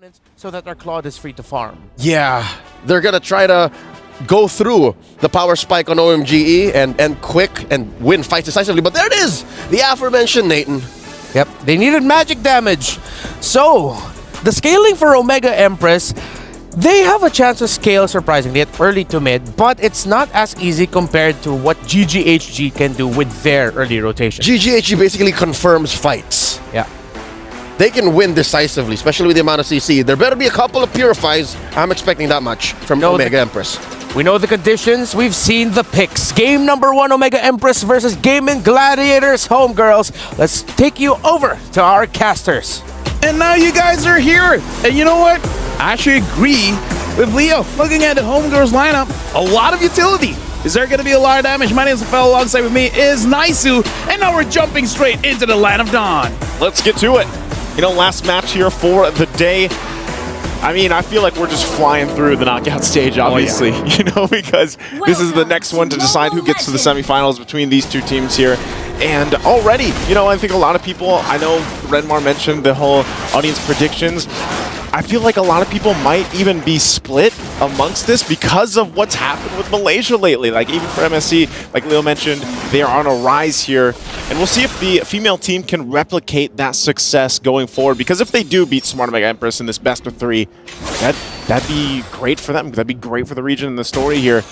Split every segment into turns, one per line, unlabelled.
opponents so that our Claude is free to farm.
Yeah, they're gonna try to go through the power spike on OMGE and quick and win fights decisively. But there it is, the aforementioned Nathan.
Yep, they needed magic damage. So, the scaling for Omega Empress, they have a chance to scale surprisingly at early to mid, but it's not as easy compared to what GGHG can do with their early rotation.
GGHG basically confirms fights.
Yeah.
They can win decisively, especially with the amount of CC. There better be a couple of purifies. I'm expecting that much from Omega Empress.
We know the conditions. We've seen the picks. Game number 1, Omega Empress versus Gaming Gladiators, Homegirls. Let's take you over to our casters.
And now you guys are here. And you know what? I actually agree with Leo. Looking at the Homegirls lineup, a lot of utility. Is there going to be a lot of damage? My name is Rafael. Alongside with me is Naisu. And now we're jumping straight into the Land of Dawn.
Let's get to it. You know, last match here for the day. I mean, I feel like we're just flying through the knockout stage, obviously, you know, because this is the next one to decide who gets to the semifinals between these two teams here. And already, you know, I think a lot of people, I know Redmar mentioned the whole audience predictions. I feel like a lot of people might even be split amongst this because of what's happened with Malaysia lately. Like, even for MSC, like Leo mentioned, they are on a rise here. And we'll see if the female team can replicate that success going forward. Because if they do beat Smart Omega Empress in this best of 3, that'd be great for them. That'd be great for the region and the story here.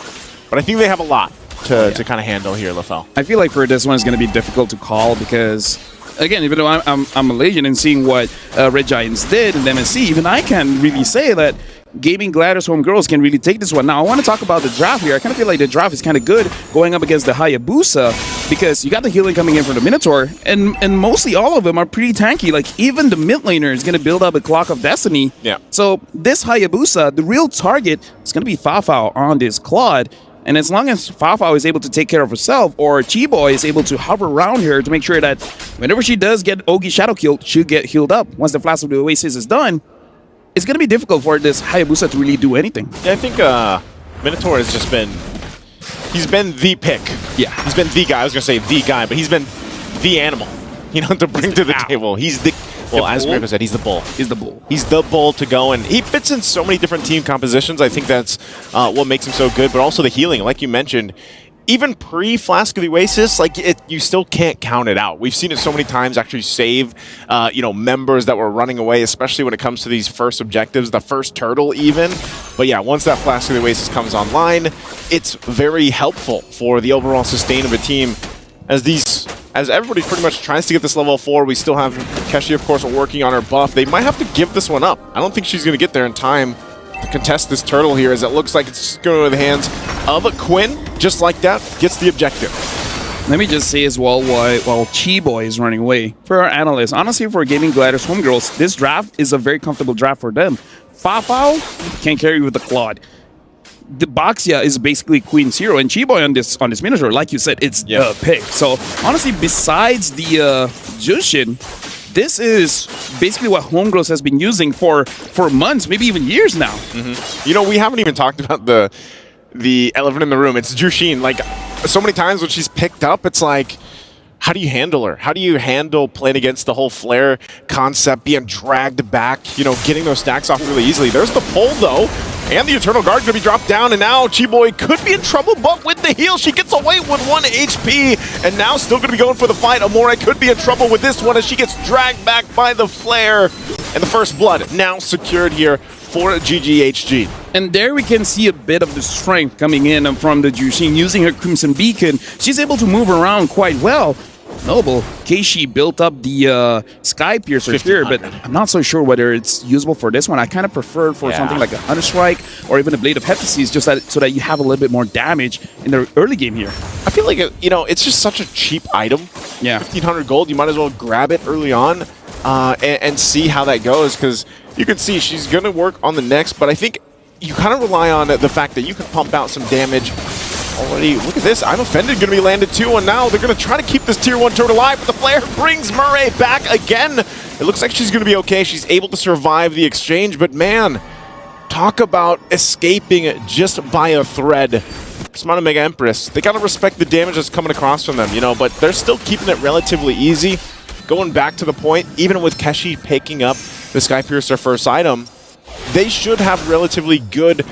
But I think they have a lot to kind of handle here, Lafel.
I feel like for this one, it's going to be difficult to call because, again, even though I'm Malaysian and seeing what Red Giants did in MSC, even I can't really say that Gaming Gladiators Homegirls can really take this one. Now, I want to talk about the draft here. I kind of feel like the draft is kind of good going up against the Hayabusa because you got the healing coming in from the Minotaur, and mostly all of them are pretty tanky. Like, even the mid laner is going to build up a Clock of Destiny.
Yeah.
So, this Hayabusa, the real target is going to be Fafao on this Claude. And as long as Fafao is able to take care of herself, or Chiboy is able to hover around her to make sure that whenever she does get Ogi Shadow killed, she'll get healed up. Once the Flash of the Oasis is done, it's going to be difficult for this Hayabusa to really do anything.
Yeah, I think Minotaur has just been... He's been the pick. Yeah. He's been the guy. I was going to say the guy, but he's been the animal, you know, to bring to the table. He's the... Well, as Mirko said, he's the bull.
He's the bull.
He's the bull to go, and he fits in so many different team compositions. I think that's what makes him so good, but also the healing. Like you mentioned, even pre-Flask of the Oasis, like you still can't count it out. We've seen it so many times actually save, you know, members that were running away, especially when it comes to these first objectives, the first turtle even. But yeah, once that Flask of the Oasis comes online, it's very helpful for the overall sustain of a team. As everybody pretty much tries to get this level 4, we still have Keshi, of course, working on her buff. They might have to give this one up. I don't think she's going to get there in time to contest this turtle here, as it looks like it's going to the hands of Quinn. Just like that, gets the objective.
Let me just say as well, while Chiboy is running away, for our analysts, honestly, for Gaming Gladiators Homegirls, this draft is a very comfortable draft for them. Fafao can carry with the Claude. The Baxia is basically Queen's hero, and Chiboy on this Minotaur, like you said, it's the pick. So honestly, besides the Jushin, this is basically what Homegirls has been using for months, maybe even years now.
You know, we haven't even talked about the elephant in the room. It's Jushin. Like, so many times when she's picked up, it's like, how do you handle her? How do you handle playing against the whole flare concept, being dragged back, you know, getting those stacks off really easily? There's the pull, though, and the Eternal Guard going to be dropped down, and now Chiboy could be in trouble, but with the heal, she gets away with 1 HP, and now still going to be going for the fight. Amore could be in trouble with this one as she gets dragged back by the flare, and the first blood now secured here for GGHG.
And there we can see a bit of the strength coming in from the Jushin. Using her Crimson Beacon, she's able to move around quite well. Noble, Keishi built up the Sky Piercer here, but I'm not so sure whether it's usable for this one. I kind of prefer for something like a Hunter Strike or even a Blade of Hephaestus, just so that you have a little bit more damage in the early game here.
I feel like, you know, it's just such a cheap item.
Yeah.
1,500 gold, you might as well grab it early on and see how that goes, because you can see she's going to work on the next, but I think you kind of rely on the fact that you can pump out some damage already. Look at this. I'm Offended going to be landed too, and now they're going to try to keep this tier 1 turret alive, but the flare brings Murray back again. It looks like she's going to be okay. She's able to survive the exchange, but man, talk about escaping just by a thread. Smart Omega Empress, they got to respect the damage that's coming across from them, you know, but they're still keeping it relatively easy. Going back to the point, even with Keshi picking up the Sky Piercer first item, they should have relatively good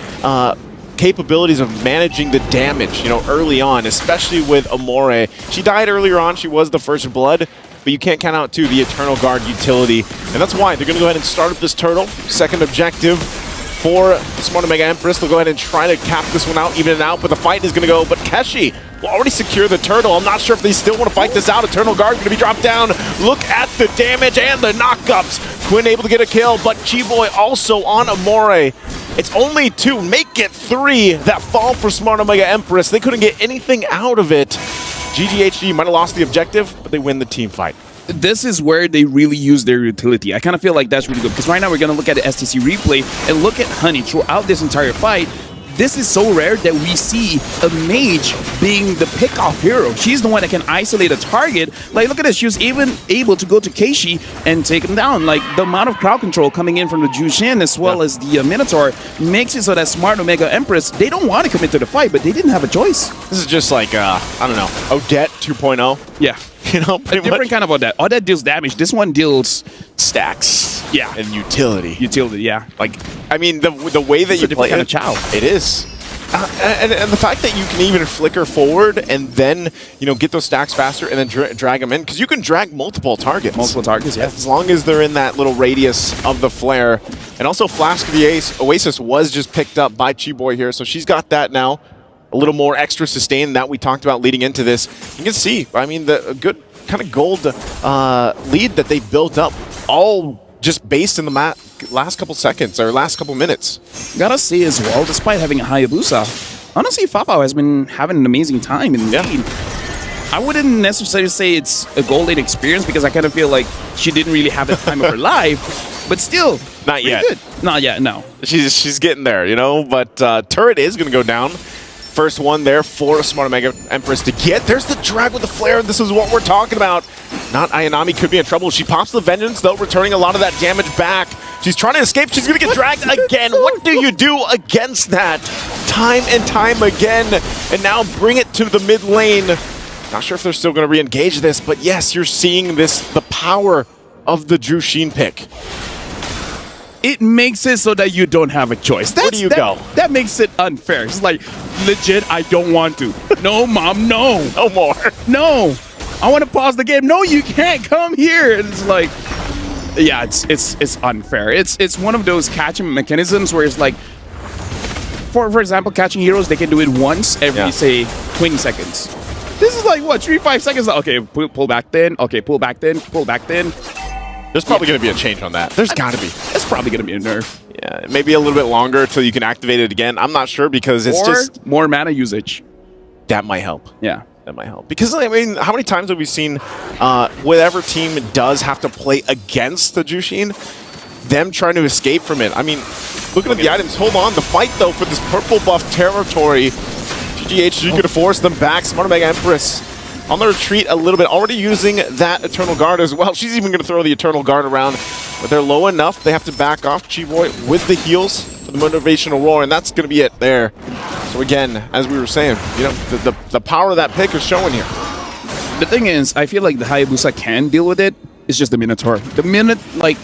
capabilities of managing the damage, early on, especially with Amore. She died earlier on. She was the first blood, but you can't count out, too, the Eternal Guard utility. And that's why they're going to go ahead and start up this turtle. Second objective for Smart Omega Empress. They'll go ahead and try to cap this one out, even it out, but the fight is going to go. But Keshi will already secure the turtle. I'm not sure if they still want to fight this out. Eternal Guard going to be dropped down. Look at the damage and the knockups. Quinn able to get a kill, but Chiboy also on Amore. It's only 2, make it 3 that fall for Smart Omega Empress. They couldn't get anything out of it. GGHG might have lost the objective, but they win the team fight.
This is where they really use their utility. I kind of feel like that's really good because right now we're going to look at the STC replay and look at Honey throughout this entire fight. This is so rare that we see a mage being the pick-off hero. She's the one that can isolate a target. Like, look at this. She was even able to go to Keishi and take him down. Like, the amount of crowd control coming in from the Jushin as well as the Minotaur makes it so that Smart Omega Empress, they don't want to commit to the fight, but they didn't have a choice.
This is just like, I don't know, Odette 2.0.
Yeah.
A
different kind of Odette. Odette deals damage. This one deals
stacks.
Yeah.
And utility.
Utility, yeah.
Like, I mean, the way that you play
kind
it,
of Chow.
It is. And the fact that you can even flicker forward and then, get those stacks faster and then drag them in, because you can drag multiple targets.
Multiple targets, yeah.
As long as they're in that little radius of the flare. And also Flask of the Oasis was just picked up by Chiboy here, so she's got that now. A little more extra sustain that we talked about leading into this. You can see, I mean, the good kind of gold lead that they built up, all just based in the last couple seconds or last couple minutes.
Gotta say as well, despite having a Hayabusa, honestly, Fafao has been having an amazing time in the lead. I wouldn't necessarily say it's a gold lane experience because I kind of feel like she didn't really have the time of her life, but still,
not yet.
Good. Not yet, no.
She's getting there, But turret is going to go down. First one there for Smart Omega Empress to get. There's the drag with the flare. This is what we're talking about. Not Ayanami could be in trouble. She pops the Vengeance, though, returning a lot of that damage back. She's trying to escape. She's going to get dragged again. What do you do against that? Time and time again. And now bring it to the mid lane. Not sure if they're still going to re-engage this, but yes, you're seeing this, the power of the Jushin pick.
It makes it so that you don't have a choice.
Where do you go?
That makes it unfair. It's like, legit, I don't want to. No, Mom, no.
No more.
No. I want to pause the game. No, you can't come here. It's like, yeah, it's unfair. It's one of those catching mechanisms where it's like, for example, catching heroes, they can do it once every, say, 20 seconds. This is like, what, 3-5 seconds? Okay, pull back then. Okay, pull back then. Pull back then.
There's probably going to be a change on that. There's got to be.
It's probably going to be a nerf.
Yeah, maybe a little bit longer until you can activate it again. I'm not sure because it's just...
more mana usage.
That might help.
Yeah.
That might help. Because, I mean, how many times have we seen whatever team does have to play against the Jushin, them trying to escape from it? I mean, looking at the items, hold on. The fight, though, for this purple buff territory, GGHG could have forced them back. Smart Omega Empress on the retreat a little bit, already using that Eternal Guard as well. She's even going to throw the Eternal Guard around, but they're low enough. They have to back off Chiboy with the heals for the motivational roar, and that's going to be it there. So again, as we were saying, the power of that pick is showing here.
The thing is, I feel like the Hayabusa can deal with it. It's just the Minotaur. The minute, like,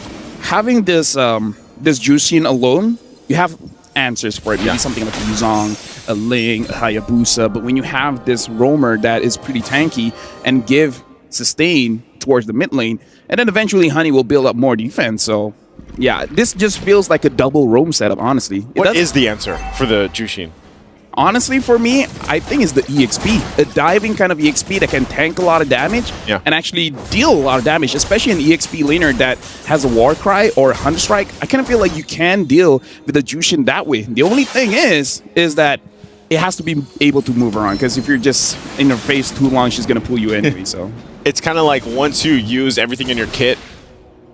having this this Jushin alone, you have answers for it. Maybe something like a Yuzong, a Ling, a Hayabusa. But when you have this roamer that is pretty tanky and give sustain towards the mid lane, and then eventually Honey will build up more defense. So, yeah, this just feels like a double roam setup, honestly.
What is the answer for the Jushin?
Honestly, for me, I think it's the EXP. A diving kind of EXP that can tank a lot of damage and actually deal a lot of damage, especially an EXP laner that has a War Cry or a Hunter Strike. I kind of feel like you can deal with the Jushin that way. The only thing is that it has to be able to move around, because if you're just in her face too long, she's going to pull you anyway. So
it's kind of like once you use everything in your kit,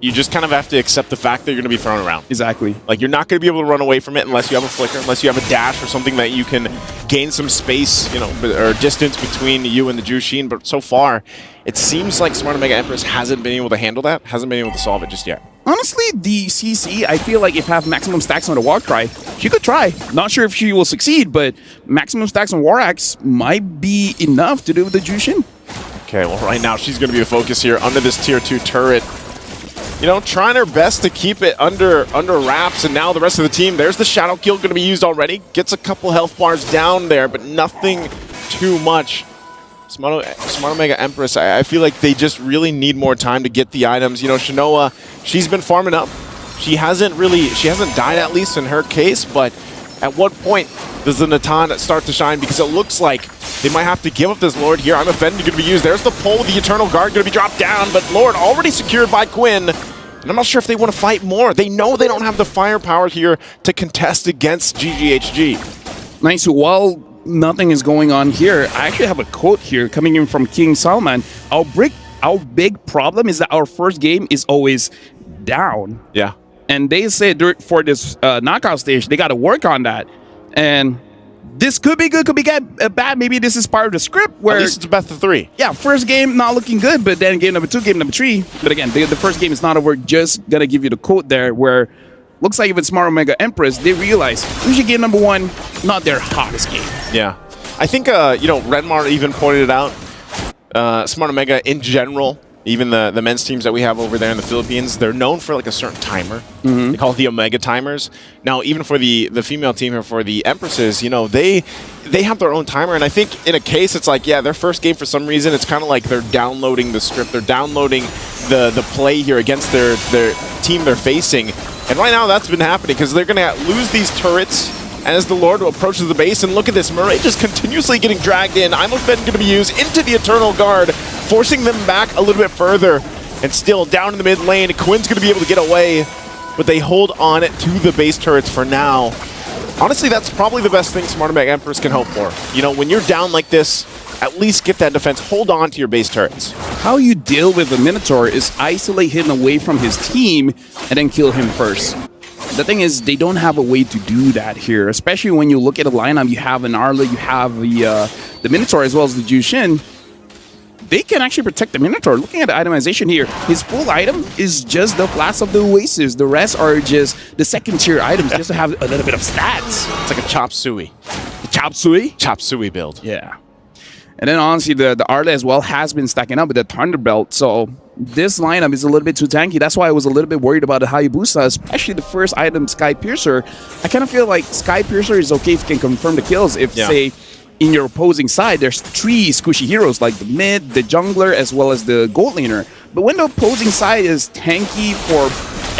you just kind of have to accept the fact that you're going to be thrown around.
Exactly.
Like, you're not going to be able to run away from it unless you have a flicker, unless you have a dash or something that you can gain some space, or distance between you and the Jushin. But so far, it seems like Smart Omega Empress hasn't been able to handle that, hasn't been able to solve it just yet.
Honestly, the CC, I feel like if have maximum stacks on the War Cry, she could try. Not sure if she will succeed, but maximum stacks on War Axe might be enough to do with the Jushin.
Okay, well, right now she's going to be the focus here under this tier 2 turret. you know, trying her best to keep it under wraps, and now the rest of the team, there's the shadow kill going to be used already. Gets a couple health bars down there, but nothing too much. Smart Omega Empress, I feel like they just really need more time to get the items. You know, Shinoa, she's been farming up. She hasn't died, at least in her case, but at what point does the Natan start to shine? Because it looks like they might have to give up this Lord here. I'm offended going to be used. There's the pull, the Eternal Guard going to be dropped down, but Lord already secured by Quinn. And I'm not sure if they want to fight more. They know they don't have the firepower here to contest against GGHG.
Nice. While nothing is going on here, I actually have a quote here coming in from King Salman. Our big problem is that our first game is always down.
Yeah.
And they said for this knockout stage, they got to work on that. And this could be good, could be bad. Maybe this is part of the script where...
At least it's best of 3.
Yeah, first game not looking good, but then game number 2, game number 3. But again, the first game is not over. Just going to give you the quote there where looks like even Smart Omega Empress, they realize usually game number 1, not their hottest game.
Yeah. I think, you know, Redmar even pointed it out. Smart Omega in general, even the men's teams that we have over there in the Philippines, they're known for like a certain timer. They call it the Omega timers. Now, even for the female team here, for the Empresses, you know, they have their own timer. And I think in a case, it's like, yeah, their first game for some reason, it's kind of like they're downloading the script. They're downloading the play here against their team they're facing. And right now, that's been happening because they're going to lose these turrets as the Lord approaches the base. And look at this, Murray just continuously getting dragged in. I'm going to be used into the Eternal Guard, forcing them back a little bit further. And still down in the mid lane, Quinn's going to be able to get away, but they hold on it to the base turrets for now. Honestly, that's probably the best thing Smart Omega Empress can hope for. You know, when you're down like this, at least get that defense. Hold on to your base turrets.
How you deal with the Minotaur is isolate him away from his team and then kill him first. The thing is, they don't have a way to do that here, especially when you look at the lineup. You have an Arla, you have the Minotaur as well as the Jushin. They can actually protect the Minotaur. Looking at the itemization here, his full item is just the Flask of the Oasis. The rest are just the second tier items just to have a little bit of stats.
It's like a Chop Suey.
The Chop Suey?
Chop Suey build.
Yeah. And then honestly, the Arla as well has been stacking up with the Thunderbelt. So this lineup is a little bit too tanky. That's why I was a little bit worried about the Hayabusa, especially the first item, Sky Piercer. I kind of feel like Sky Piercer is okay if you can confirm the kills. If, say, in your opposing side, there's 3 squishy heroes, like the mid, the jungler, as well as the gold laner. But when the opposing side is tanky for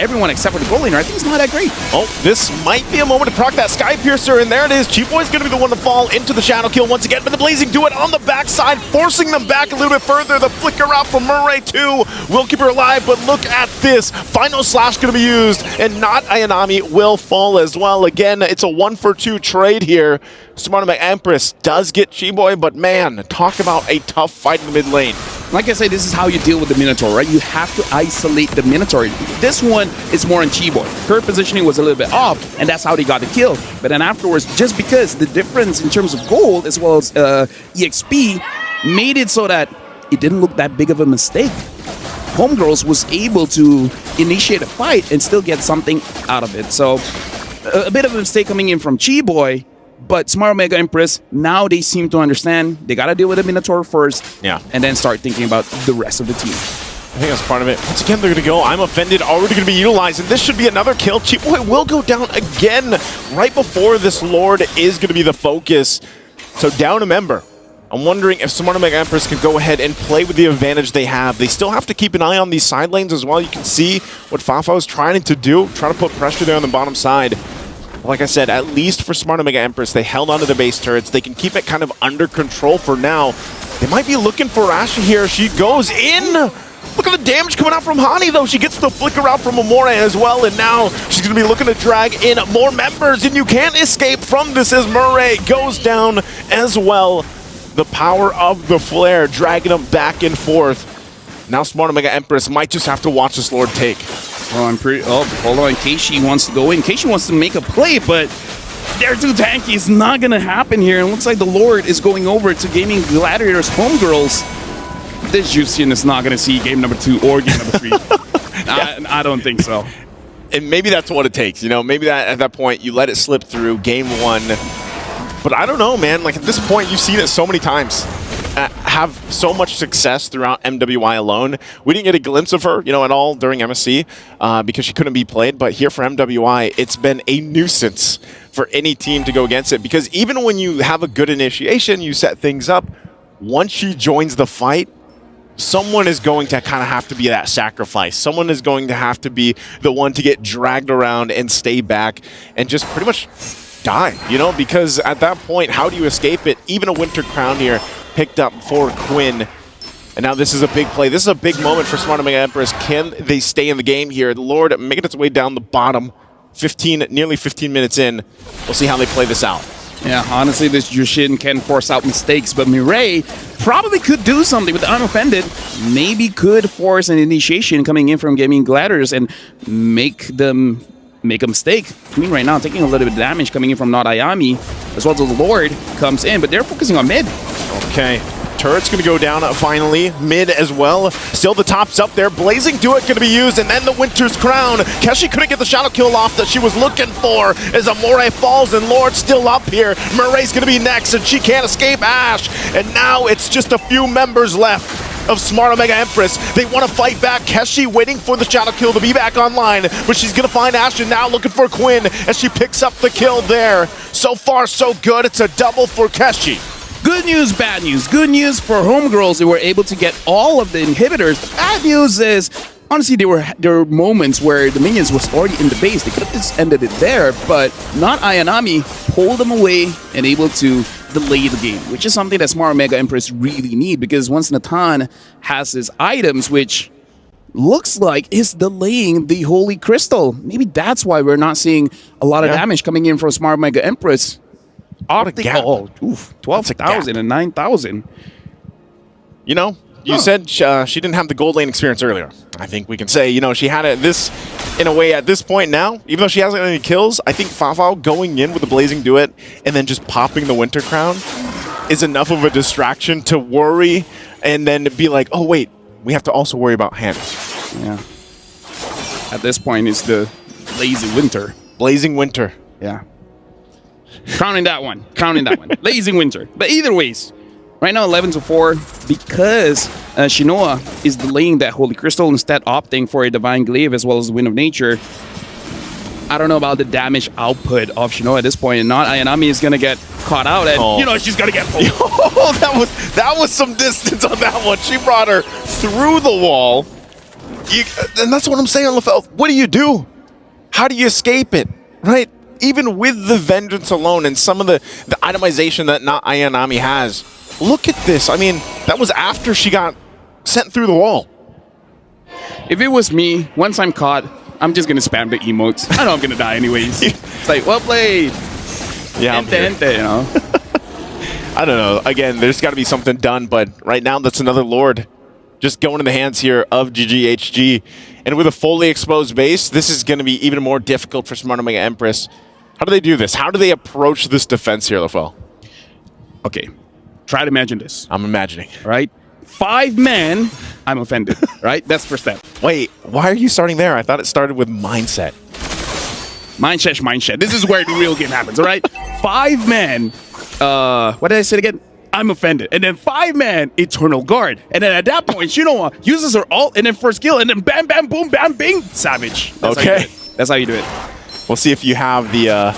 everyone except for the gold laner, I think it's not that great.
Oh, this might be a moment to proc that Sky Piercer, and there it is. Cheap Boy's going to be the one to fall into the shadow kill once again, but the Blazing do it on the backside, forcing them back a little bit further. The flicker out from Murray too will keep her alive, but look at this. Final Slash going to be used, and not Ayanami will fall as well. Again, it's a 1-for-2 trade here. Smart Omega Empress does get Chiboy, but man, talk about a tough fight in the mid lane.
Like I said, this is how you deal with the Minotaur, right? You have to isolate the Minotaur. This one is more on Chiboy. Her positioning was a little bit off, and that's how they got the kill. But then afterwards, just because the difference in terms of gold as well as EXP made it so that it didn't look that big of a mistake. Homegirls was able to initiate a fight and still get something out of it. So a bit of a mistake coming in from Chiboy. But Smart Omega Empress, now they seem to understand they got to deal with the Minotaur first, and then start thinking about the rest of the team.
I think that's part of it. Once again, they're going to go. I'm offended. Already going to be utilized, and this should be another kill. Cheap Boy will go down again right before this Lord is going to be the focus. So down a member. I'm wondering if Smart Omega Empress can go ahead and play with the advantage they have. They still have to keep an eye on these side lanes as well. You can see what Fafa is trying to do, trying to put pressure there on the bottom side. Like I said, at least for Smart Omega Empress, they held onto the base turrets. They can keep it kind of under control for now. They might be looking for Asha here. She goes in. Look at the damage coming out from Hani, though. She gets the flicker out from Amore as well, and now she's going to be looking to drag in more members, and you can't escape from this as Murray goes down as well. The power of the flare, dragging them back and forth. Now Smart Omega Empress might just have to watch this Lord take.
Oh, I'm pretty... Oh, hold on. Keishi wants to go in. Keishi wants to make a play, but they're too tanky. It's not going to happen here. It looks like the Lord is going over to Gaming Gladiators Homegirls. This Justin is not going to see game number 2 or game number 3. I don't think so.
And maybe that's what it takes. You know, maybe that at that point, you let it slip through game 1. But I don't know, man. Like, at this point, you've seen it so many times. have so much success throughout MWI alone. We didn't get a glimpse of her, at all during MSC because she couldn't be played. But here for MWI, it's been a nuisance for any team to go against it, because even when you have a good initiation, you set things up, once she joins the fight, someone is going to kind of have to be that sacrifice. Someone is going to have to be the one to get dragged around and stay back and just pretty much die, because at that point, how do you escape it? Even a Winter Crown here picked up for Quinn. And now this is a big play. This is a big moment for Smart Omega Empress. Can they stay in the game here? The Lord making its way down the bottom, nearly 15 minutes in. We'll see how they play this out.
Yeah, honestly, this Jushin can force out mistakes, but Mireille probably could do something with the Unoffended. Maybe could force an initiation coming in from Gaming Gladiators and make them make a mistake. Queen right now taking a little bit of damage coming in from Not Ayami, as well as the Lord comes in, but they're focusing on mid.
Okay. Turret's going to go down finally. Mid as well. Still the top's up there. Blazing Duet going to be used, and then the Winter's Crown. Keshi couldn't get the shadow kill off that she was looking for as Amore falls, and Lord's still up here. Murray's going to be next, and she can't escape Ash. And now it's just a few members left of Smart Omega Empress. They want to fight back. Keshi waiting for the shadow kill to be back online, but she's going to find Ashton now looking for Quinn as she picks up the kill there. So far, so good. It's a double for Keshi.
Good news, bad news. Good news for Homegirls. They were able to get all of the inhibitors. The bad news is, honestly, there were moments where the minions was already in the base. They could have just ended it there, but not Ayanami pulled them away and able to delay the game, which is something that Smart Omega Empress really need, because once Natan has his items, which looks like is delaying the Holy Crystal, maybe that's why we're not seeing a lot of damage coming in from Smart Omega Empress.
Gap.
12,000 and 9,000.
You said she didn't have the gold lane experience earlier. I think we can say, she had it in a way at this point now, even though she hasn't any kills, I think Fafao going in with the Blazing Duet and then just popping the Winter Crown is enough of a distraction to worry and then be like, oh wait, we have to also worry about hand.
Yeah. At this point, it's the Lazy Winter.
Blazing Winter.
Yeah. Counting that one. Lazy Winter. But either ways, right now 11-4, because Shinoa is delaying that Holy Crystal, instead opting for a Divine Glaive as well as the Wind of Nature. I don't know about the damage output of Shinoa at this point, and not Ayanami is going to get caught out, and she's going to get pulled.
that was some distance on that one. She brought her through the wall. And that's what I'm saying, LaFell. What do you do? How do you escape it, right? Even with the Vengeance alone and some of the itemization that not Ayanami has. Look at this. I mean, that was after she got sent through the wall.
If it was me, once I'm caught, I'm just going to spam the emotes. I know I'm going to die anyways. It's like, well played.
Yeah, I don't know. Again, there's got to be something done, but right now that's another Lord just going in the hands here of GGHG. And with a fully exposed base, this is going to be even more difficult for Smart Omega Empress. How do they do this? How do they approach this defense here, LaFell?
Okay, try to imagine this.
I'm imagining.
Right? 5 men, I'm offended, right? That's first step.
Wait, why are you starting there? I thought it started with mindset.
Mindset. This is where the real game happens, all right? 5 men, what did I say again? I'm offended. And then 5 men, Eternal Guard. And then at that point, Shinoa uses her ult and then first kill, and then bam, bam, boom, bam, bing, Savage. That's how you do it.
We'll see if you have the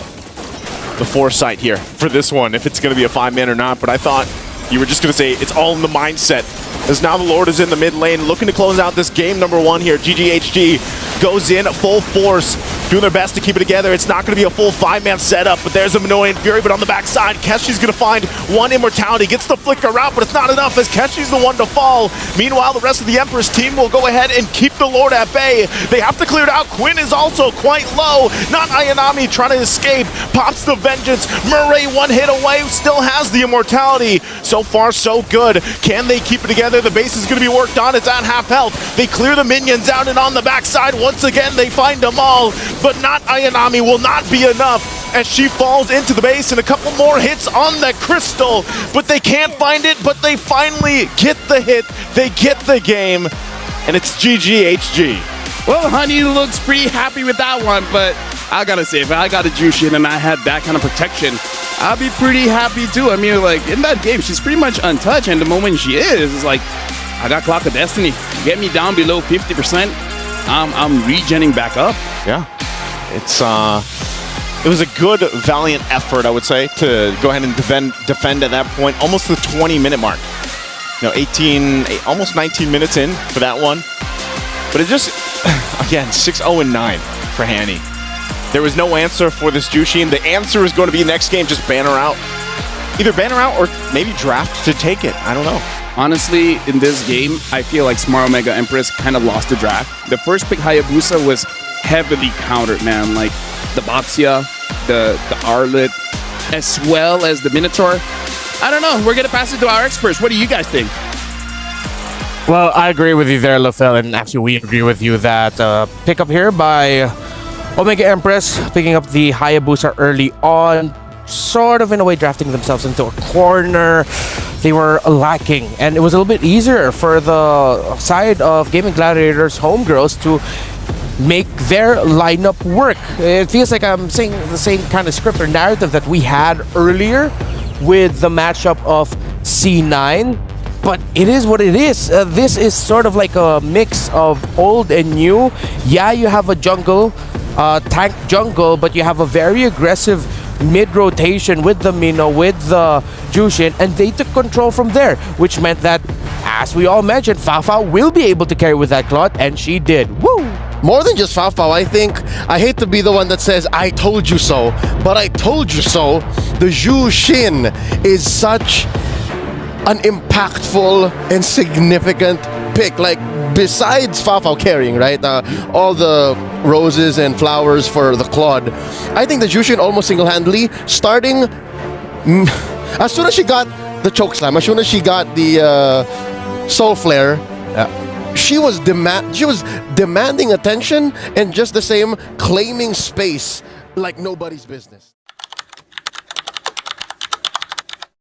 foresight here for this one, if it's going to be a 5-man or not. But I thought you were just going to say it's all in the mindset, as now the Lord is in the mid lane, looking to close out this game number 1 here. GGHG goes in full force, doing their best to keep it together. It's not going to be a full 5-man setup, but there's a Minoan Fury, but on the backside, Keshi's going to find 1 immortality, gets the flicker out, but it's not enough as Keshi's the one to fall. Meanwhile, the rest of the Empress team will go ahead and keep the Lord at bay. They have to clear it out. Quinn is also quite low. Not Ayanami trying to escape. Pops the Vengeance. Murray 1 hit away, still has the immortality. So far, so good. Can they keep it together? The base is going to be worked on. It's at half health. They clear the minions out, and on the backside, once again, they find them all. But not Ayanami will not be enough as she falls into the base, and a couple more hits on the crystal, but they can't find it, but they finally get the hit. They get the game, and it's GGHG.
Well, Honey looks pretty happy with that one, but I gotta say, if I got a Jushin and I had that kind of protection, I'll be pretty happy too. I mean, like, in that game, she's pretty much untouched, and the moment she is, it's like, I got Clock of Destiny. Get me down below 50%, I'm regenning back up.
Yeah. It was a good, valiant effort, I would say, to go ahead and defend at that point. Almost the 20-minute mark. You know, almost 19 minutes in for that one. But it just, again, 6-0-9 for Hanny. There was no answer for this Jushin. The answer is going to be next game, just ban her out. Either ban her out or maybe draft to take it. I don't know.
Honestly, in this game, I feel like Smart Omega Empress kind of lost the draft. The first pick Hayabusa was heavily countered, man. Like the Baxia, the Arlet, as well as the Minotaur. I don't know. We're going to pass it to our experts. What do you guys think?
Well, I agree with you there, Lafel, and actually we agree with you that pickup here by Omega Empress, picking up the Hayabusa early on, sort of in a way drafting themselves into a corner. They were lacking, and it was a little bit easier for the side of Gaming Gladiators Homegirls to make their lineup work. It feels like I'm saying the same kind of script or narrative that we had earlier with the matchup of C9, but it is what it is. This is sort of like a mix of old and new. Yeah, you have a jungle, tank jungle, but you have a very aggressive mid-rotation with the Mino, with the Jushin, and they took control from there, which meant that, as we all mentioned, Fafao will be able to carry with that cloth, and she did. Woo!
More than just Fafao, I think, I hate to be the one that says, I told you so, but I told you so. The Jushin is such an impactful and significant pick. Like, besides Fafao carrying, right? All the roses and flowers for the Claude. I think the Jushin almost single-handedly, starting as soon as she got the choke slam, as soon as she got the soul flare, she was demanding attention and just the same claiming space like nobody's business.